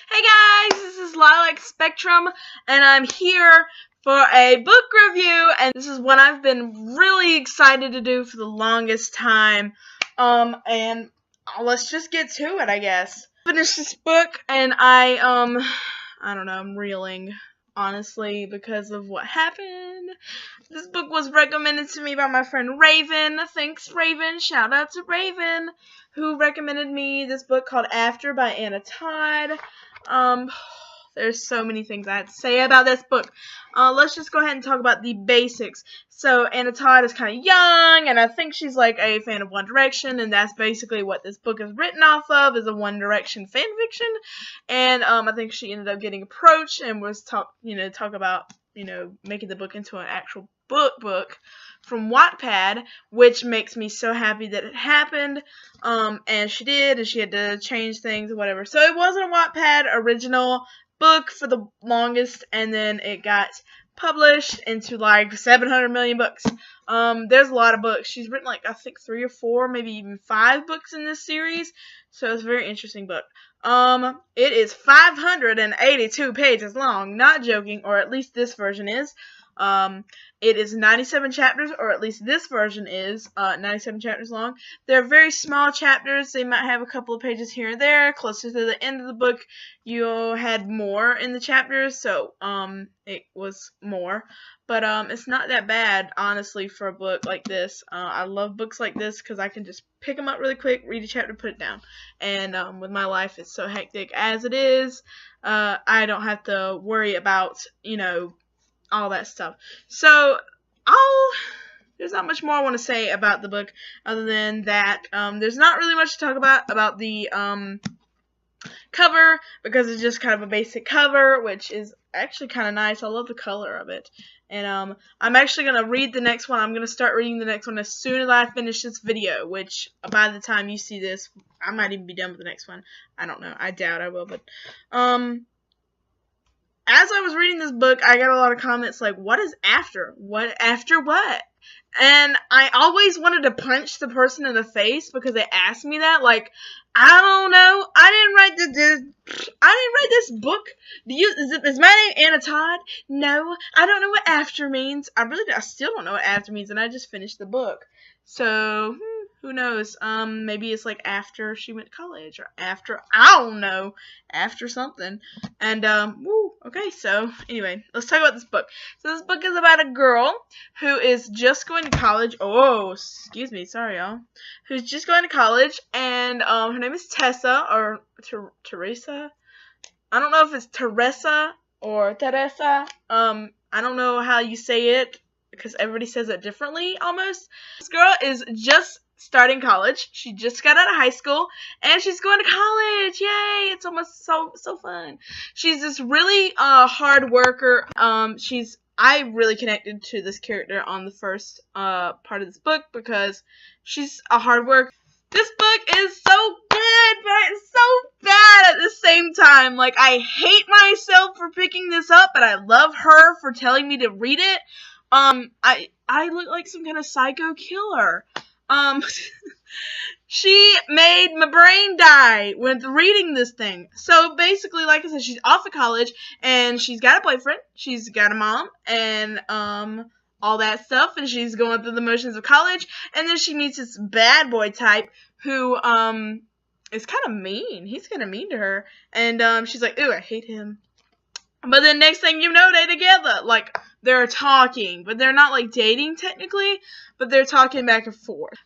Hey guys, this is Lilacspectrum, and I'm here for a book review, and this is what I've been really excited to do for the longest time, and let's just get to it, I guess. I finished this book, and I don't know, I'm reeling, honestly, because of what happened. This book was recommended to me by my friend Raven. Thanks, Raven. Shout out to Raven, who recommended me this book called After by Anna Todd. There's so many things I have to say about this book. Let's just go ahead and talk about the basics. So, Anna Todd is kind of young, and I think she's like a fan of One Direction, and that's basically what this book is written off of, is a One Direction fanfiction. And I think she ended up getting approached and was talk about making the book into an actual book from Wattpad, which makes me so happy that it happened. And she did, and she had to change things or whatever. So it wasn't a Wattpad original book for the longest, and then it got published into like 700 million books. There's a lot of books. She's written like I think 3 or 4, maybe even 5 books in this series. So it's a very interesting book. It is 582 pages long, not joking, or at least this version is. It is 97 chapters, or at least this version is 97 chapters long. They're very small chapters. They might have a couple of pages here and there. Closer to the end of the book, you had more in the chapters, so it was more. But it's not that bad, honestly, for a book like this. I love books like this because I can just pick them up really quick, read a chapter, put it down. And with my life, it's so hectic as it is. I don't have to worry about, all that stuff. So, there's not much more I want to say about the book other than that. There's not really much to talk about the cover, because it's just kind of a basic cover, which is actually kind of nice. I love the color of it. And I'm actually going to read the next one. I'm going to start reading the next one as soon as I finish this video, which by the time you see this, I might even be done with the next one. I don't know. I doubt I will, but as I was reading this book, I got a lot of comments like, what is after? What after what? And I always wanted to punch the person in the face because they asked me that. Like, I don't know. I didn't write this book. Is my name Anna Todd? No, I don't know what after means. I still don't know what after means, and I just finished the book. So, who knows? Maybe it's like after she went to college, or after, I don't know, after something. And, okay, so, anyway, let's talk about this book. So, this book is about a girl who is just going to college. Oh, excuse me, sorry, y'all. Who's just going to college, and, her name is Tessa, or Teresa. I don't know if it's Teresa or Teresa. I don't know how you say it, because everybody says it differently, almost. This girl is just starting college. She just got out of high school, and she's going to college. Yay! It's almost so fun. She's this really hard worker. I really connected to this character on the first part of this book because she's a hard worker. This book is so good, but it's so bad at the same time. Like, I hate myself for picking this up, but I love her for telling me to read it. I look like some kind of psycho killer. She made my brain die with reading this thing. So basically, like I said, she's off of college, and she's got a boyfriend, she's got a mom, and all that stuff, and she's going through the motions of college, and then she meets this bad boy type who is kind of mean. He's kind of mean to her, and she's like, ooh, I hate him. But then next thing you know, they're together. Like, they're talking. But they're not, like, dating, technically. But they're talking back and forth.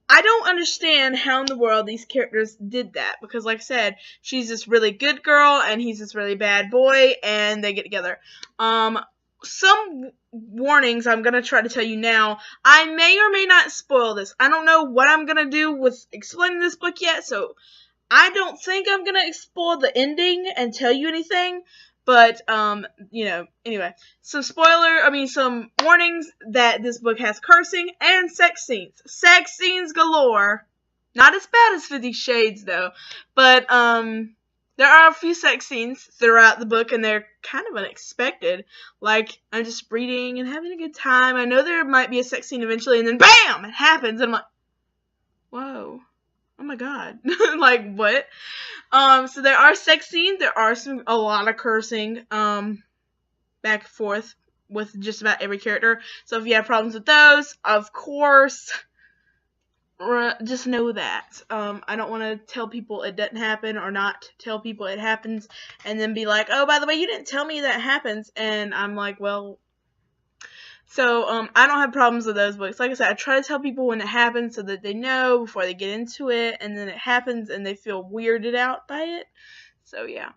I don't understand how in the world these characters did that. Because, like I said, she's this really good girl, and he's this really bad boy, and they get together. Some warnings I'm going to try to tell you now. I may or may not spoil this. I don't know what I'm going to do with explaining this book yet, so I don't think I'm going to spoil the ending and tell you anything. But, anyway, some warnings that this book has cursing and sex scenes. Sex scenes galore. Not as bad as 50 Shades, though. But, there are a few sex scenes throughout the book, and they're kind of unexpected. Like, I'm just reading and having a good time. I know there might be a sex scene eventually, and then BAM! It happens, and I'm like, whoa. Oh my god. Like, what? So there are sex scenes. There are a lot of cursing, back and forth with just about every character. So if you have problems with those, of course, just know that. I don't want to tell people it doesn't happen or not tell people it happens and then be like, oh, by the way, you didn't tell me that happens. And I'm like, well, so, I don't have problems with those books. Like I said, I try to tell people when it happens so that they know before they get into it, and then it happens and they feel weirded out by it. So, yeah.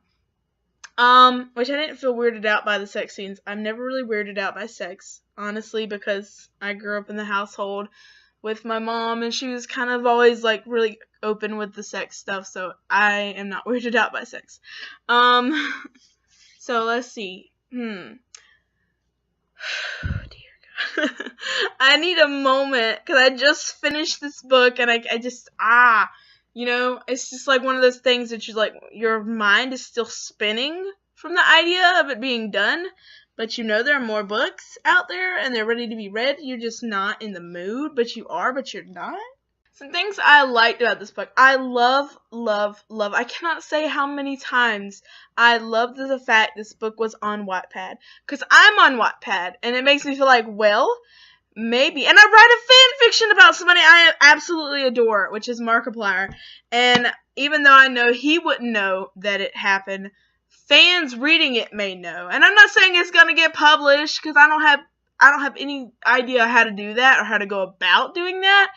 Which I didn't feel weirded out by the sex scenes. I'm never really weirded out by sex, honestly, because I grew up in the household with my mom, and she was kind of always, like, really open with the sex stuff, so I am not weirded out by sex. So let's see. I need a moment, because I just finished this book, and I just, you know, it's just like one of those things that you're like, your mind is still spinning from the idea of it being done, but you know there are more books out there, and they're ready to be read. You're just not in the mood, but you are, but you're not. Some things I liked about this book. I love, I cannot say how many times I loved the fact this book was on Wattpad. Because I'm on Wattpad, and it makes me feel like, well, maybe. And I write a fan fiction about somebody I absolutely adore, which is Markiplier. And even though I know he wouldn't know that it happened, fans reading it may know. And I'm not saying it's going to get published, because I don't have any idea how to do that or how to go about doing that.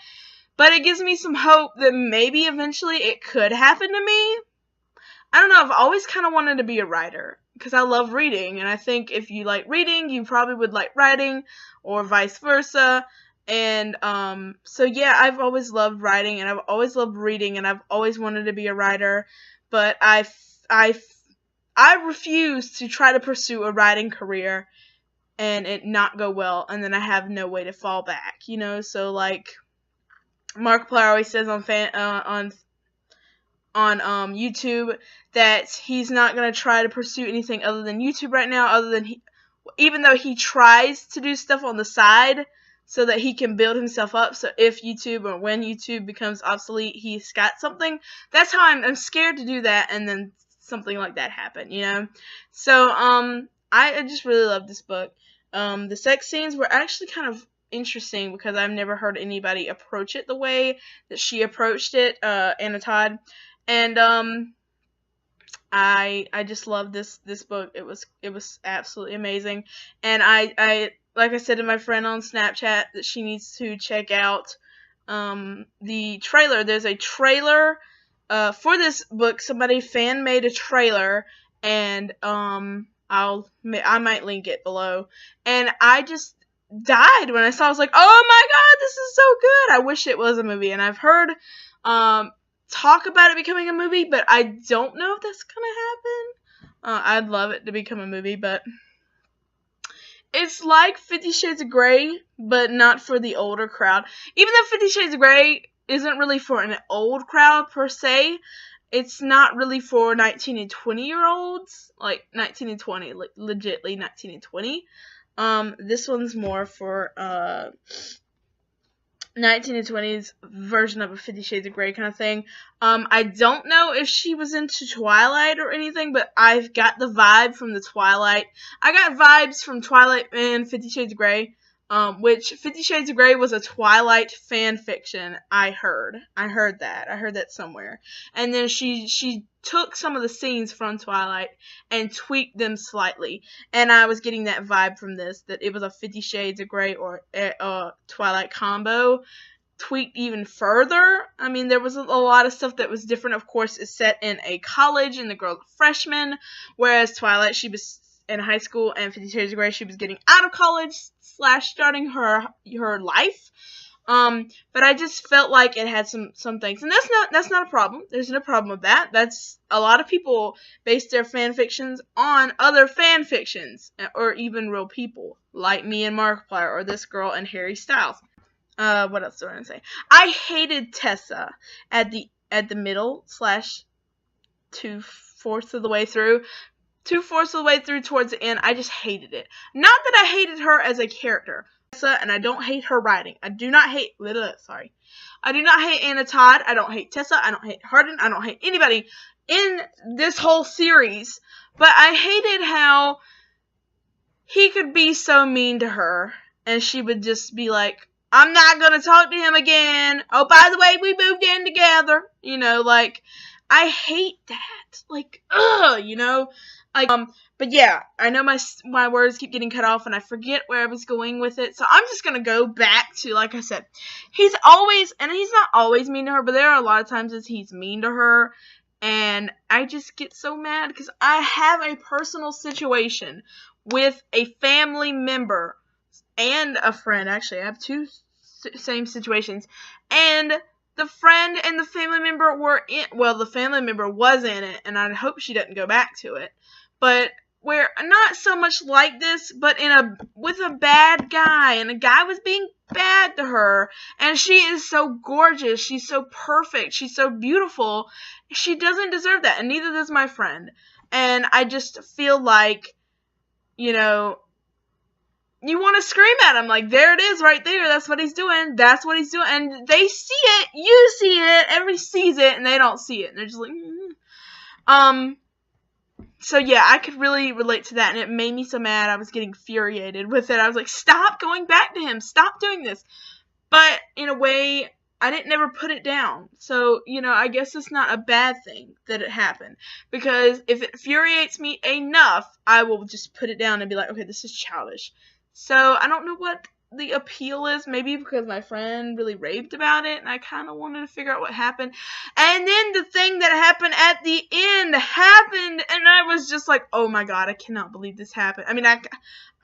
But it gives me some hope that maybe eventually it could happen to me. I don't know, I've always kind of wanted to be a writer, because I love reading, and I think if you like reading, you probably would like writing, or vice versa. And, so yeah, I've always loved writing, and I've always loved reading, and I've always wanted to be a writer, but I refuse to try to pursue a writing career and it not go well, and then I have no way to fall back, you know. So, like, Markiplier always says on YouTube that he's not going to try to pursue anything other than YouTube right now, even though he tries to do stuff on the side so that he can build himself up, so if YouTube or when YouTube becomes obsolete, he's got something. That's how I'm scared to do that, and then something like that happen, you know. So, I just really love this book. The sex scenes were actually kind of interesting, because I've never heard anybody approach it the way that she approached it, Anna Todd. And I just love this book. It was absolutely amazing. And I like I said to my friend on Snapchat that she needs to check out the trailer. There's a trailer for this book. Somebody fan made a trailer, and I might link it below. And I just died when I saw it. I was like, oh my god, this is so good. I wish it was a movie, and I've heard talk about it becoming a movie, but I don't know if that's gonna happen. I'd love it to become a movie, but it's like 50 Shades of Grey, but not for the older crowd. Even though 50 Shades of Grey isn't really for an old crowd per se, it's not really for 19 and 20-year-olds, like 19 and 20, like legitly 19 and 20. This one's more for 19 and 20s version of a 50 Shades of Grey kind of thing. I don't know if she was into Twilight or anything, but I've got the vibe from the Twilight. I got vibes from Twilight and 50 Shades of Grey, which 50 Shades of Grey was a Twilight fan fiction. I heard that somewhere. And then she took some of the scenes from Twilight and tweaked them slightly. And I was getting that vibe from this, that it was a 50 Shades of Grey or Twilight combo, tweaked even further. I mean, there was a lot of stuff that was different. Of course, it's set in a college, and the girl's a freshman, whereas Twilight, she was in high school, and 50 Shades of Grey, she was getting out of college / starting her life. But I just felt like it had some things, and that's not a problem. There's no problem with that. That's a lot of people base their fan fictions on other fan fictions, or even real people, like me and Markiplier, or this girl and Harry Styles. What else do I want to say? I hated Tessa at the middle / 2/4 of the way through. 2/4 of the way through towards the end, I just hated it. Not that I hated her as a character. Tessa, and I don't hate her writing. I do not hate, I do not hate Anna Todd. I don't hate Tessa. I don't hate Hardin. I don't hate anybody in this whole series. But I hated how he could be so mean to her, and she would just be like, I'm not going to talk to him again. Oh, by the way, we moved in together. You know, like, I hate that. Like, ugh, you know. Like, but yeah, I know my words keep getting cut off, and I forget where I was going with it. So I'm just going to go back to, like I said, he's always, and he's not always mean to her, but there are a lot of times as he's mean to her. And I just get so mad because I have a personal situation with a family member and a friend. Actually, I have two same situations. And the friend and the family member were in, well, the family member was in it, and I hope she doesn't go back to it. But we're not so much like this, but with a bad guy, and a guy was being bad to her, and she is so gorgeous, she's so perfect, she's so beautiful, she doesn't deserve that, and neither does my friend. And I just feel like, you know, you want to scream at him, like, there it is right there, that's what he's doing, and they see it, you see it, everybody sees it, and they don't see it, and they're just like, So yeah, I could really relate to that, and it made me so mad. I was getting infuriated with it. I was like, stop going back to him. Stop doing this. But in a way, I didn't never put it down. So, you know, I guess it's not a bad thing that it happened. Because if it infuriates me enough, I will just put it down and be like, okay, this is childish. So I don't know what the appeal is, maybe because my friend really raved about it, and I kind of wanted to figure out what happened. And then the thing that happened at the end happened, and I was just like, oh my god, I cannot believe this happened. I mean, I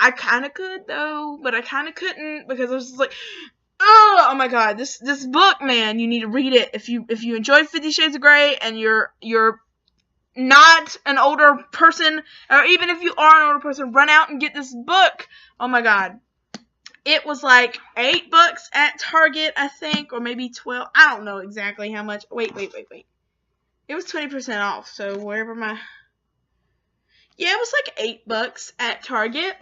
kind of could, though, but I kind of couldn't, because I was just like, oh my god, this book, man, you need to read it. If you enjoy 50 Shades of Grey, and you're not an older person, or even if you are an older person, run out and get this book. Oh my god. It was like $8 at Target, I think, or maybe 12. I don't know exactly how much. Wait. It was 20% off, so wherever my... Yeah, it was like $8 at Target.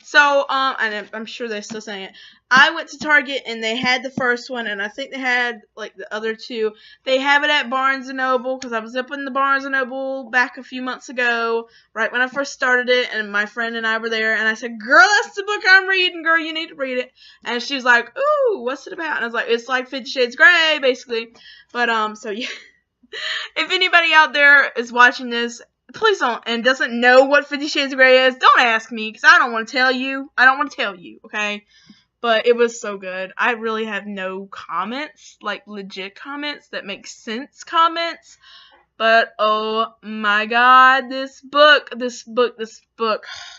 So, and I'm sure they're still saying it. I went to Target, and they had the first one, and I think they had, like, the other two. They have it at Barnes & Noble, because I was up in the Barnes & Noble back a few months ago, right when I first started it, and my friend and I were there, and I said, girl, that's the book I'm reading, girl, you need to read it. And she was like, ooh, what's it about? And I was like, it's like 50 Shades Grey, basically. But, so, yeah. If anybody out there is watching this, please don't, and doesn't know what 50 Shades of Grey is, don't ask me, because I don't want to tell you. I don't want to tell you, okay? But it was so good. I really have no comments, like legit comments that make sense comments. But, oh my god, this book.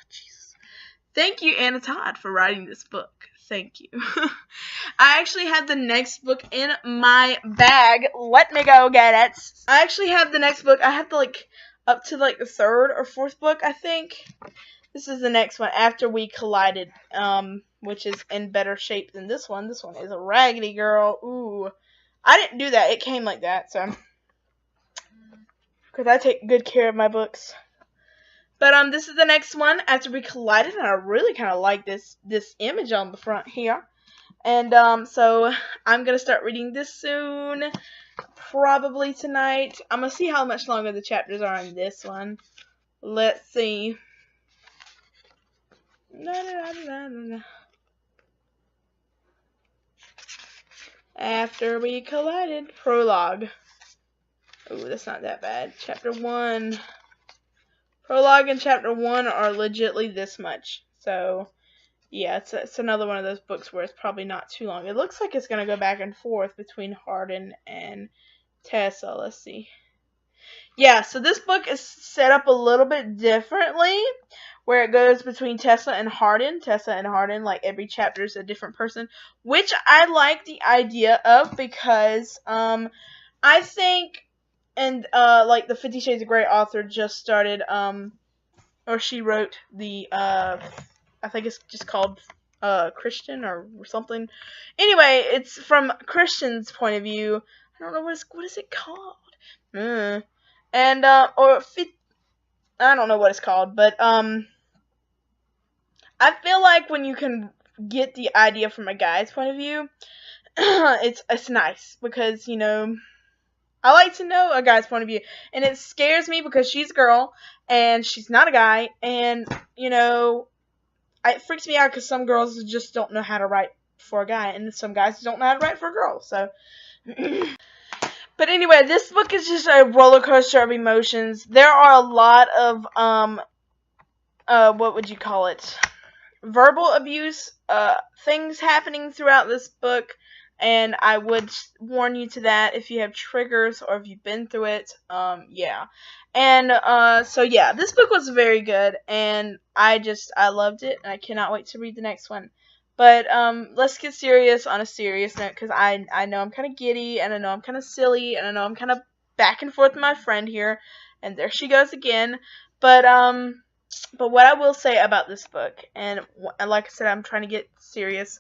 Jesus. Thank you, Anna Todd, for writing this book. Thank you. I actually have the next book in my bag. Let me go get it. I actually have the next book. I have to, like, up to, like, the third or fourth book, I think. This is the next one, After We Collided, which is in better shape than this one. This one is a raggedy girl. Ooh. I didn't do that. It came like that, so. Because I take good care of my books. But, this is the next one, After We Collided, and I really kind of like this image on the front here. And, so, I'm going to start reading this soon. Probably tonight. I'm going to see how much longer the chapters are in this one. Let's see. After We Collided. Prologue. Ooh, that's not that bad. Chapter 1. Prologue and Chapter 1 are legitly this much. So, yeah, it's another one of those books where it's probably not too long. It looks like it's going to go back and forth between Hardin and Tessa. Let's see. Yeah, so this book is set up a little bit differently, where it goes between Tessa and Hardin. Like, every chapter is a different person, which I like the idea of, because, I think, and, like, the 50 Shades of Grey author just started, or she wrote the, I think it's just called, Christian, or something. Anyway, it's from Christian's point of view. I don't know what is it called? And, I don't know what it's called, but, I feel like when you can get the idea from a guy's point of view, it's nice because, you know, I like to know a guy's point of view, and it scares me because she's a girl and she's not a guy, and, you know, it freaks me out because some girls just don't know how to write for a guy, and some guys don't know how to write for a girl. So, but anyway, this book is just a roller coaster of emotions. There are a lot of what would you call it? Verbal abuse things happening throughout this book, and I would warn you to that if you have triggers or if you've been through it. Yeah. And so yeah, this book was very good, and I loved it, and I cannot wait to read the next one. But let's get serious on a serious note, because I know I'm kind of giddy, and I know I'm kind of silly, and I know I'm kind of back and forth with my friend here, and there she goes again. But what I will say about this book, and like I said, I'm trying to get serious.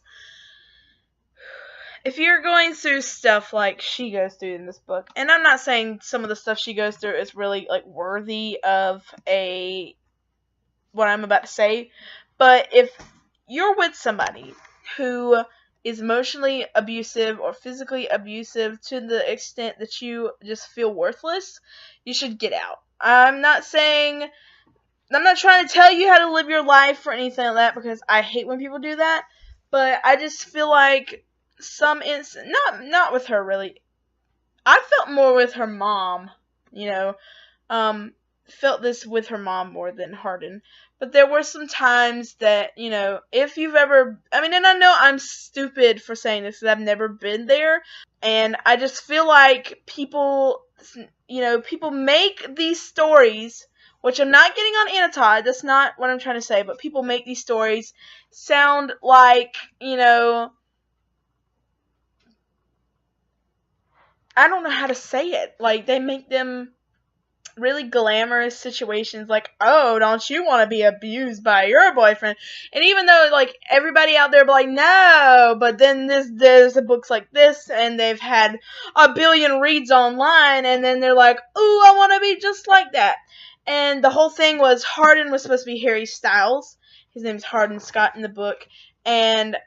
If you're going through stuff like she goes through in this book, and I'm not saying some of the stuff she goes through is really like worthy of what I'm about to say, but if you're with somebody who is emotionally abusive or physically abusive to the extent that you just feel worthless, you should get out. I'm not trying to tell you how to live your life or anything like that, because I hate when people do that, but I just feel like not with her really. I felt more with her mom, you know, felt this with her mom more than Hardin. But there were some times that, you know, if you've ever, and I know I'm stupid for saying this because I've never been there, and I just feel like people make these stories, which I'm not getting on Anna Todd, that's not what I'm trying to say, but people make these stories sound like, you know, I don't know how to say it. Like, they make them really glamorous situations, like, oh, don't you want to be abused by your boyfriend? And even though, like, everybody out there be like, no, but then there's books like this, and they've had a billion reads online, and then they're like, ooh, I want to be just like that. And the whole thing was Hardin was supposed to be Harry Styles. His name's Hardin Scott in the book, and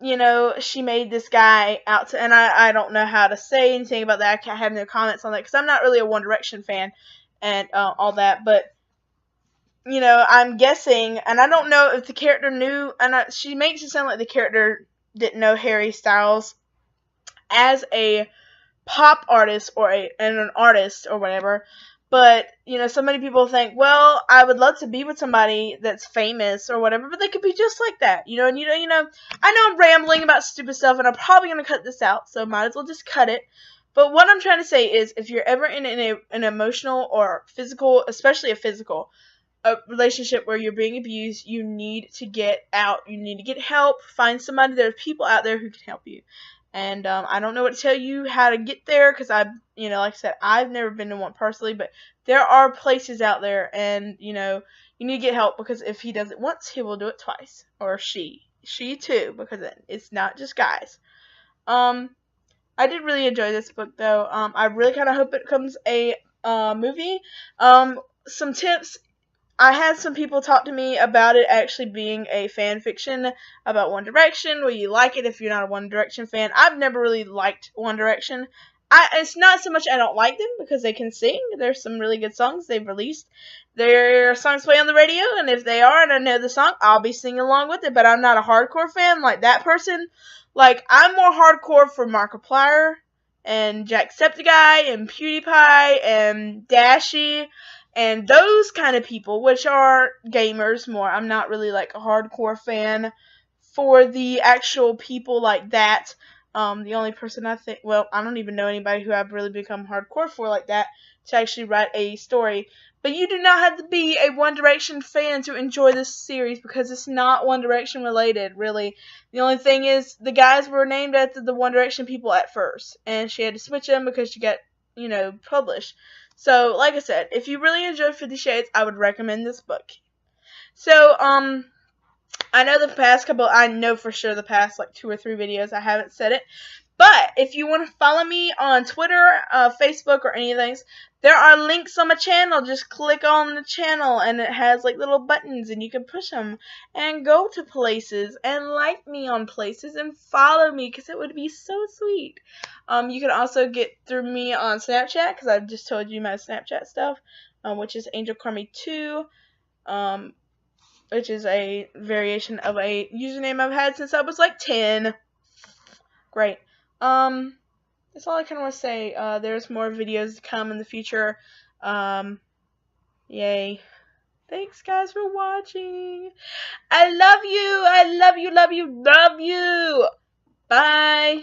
you know, she made this guy out to, and I don't know how to say anything about that. I have no comments on that because I'm not really a One Direction fan and all that. But, you know, I'm guessing, and I don't know if the character knew, and she makes it sound like the character didn't know Harry Styles as a pop artist or an artist or whatever. But, you know, so many people think, well, I would love to be with somebody that's famous or whatever, but they could be just like that, you know. And, you know, I know I'm rambling about stupid stuff, and I'm probably going to cut this out, so might as well just cut it. But what I'm trying to say is, if you're ever in an emotional or physical, especially a physical, relationship where you're being abused, you need to get out. You need to get help. Find somebody. There are people out there who can help you. And I don't know what to tell you how to get there, because like I said, I've never been to one personally, but there are places out there, and, you know, you need to get help, because if he does it once, he will do it twice. Or she too, because it's not just guys. I did really enjoy this book, though. I really kind of hope it becomes a movie. Some tips. I had some people talk to me about it actually being a fan fiction about One Direction. Will you like it if you're not a One Direction fan? I've never really liked One Direction. It's not so much I don't like them, because they can sing. There's some really good songs they've released. Their songs play on the radio, and if they are and I know the song, I'll be singing along with it. But I'm not a hardcore fan like that person. Like, I'm more hardcore for Markiplier and Jacksepticeye and PewDiePie and Dashie and those kind of people, which are gamers more. I'm not really like a hardcore fan for the actual people like that. The only person I don't even know anybody who I've really become hardcore for like that to actually write a story. But you do not have to be a One Direction fan to enjoy this series, because it's not One Direction related, really. The only thing is, the guys were named after the One Direction people at first, and she had to switch them because she got, you know, published. So, like I said, if you really enjoy 50 Shades, I would recommend this book. So, I know for sure the past like 2 or 3 videos I haven't said it, But if you want to follow me on Twitter, Facebook, or any of those, there are links on my channel. Just click on the channel and it has like little buttons and you can push them and go to places and like me on places and follow me because it would be so sweet. You can also get through me on Snapchat because I've just told you my Snapchat stuff, which is AngelCarmy2, which is a variation of a username I've had since I was like 10. Great. That's all I kind of want to say. There's more videos to come in the future. Yay. Thanks, guys, for watching. I love you. I love you, love you, love you. Bye.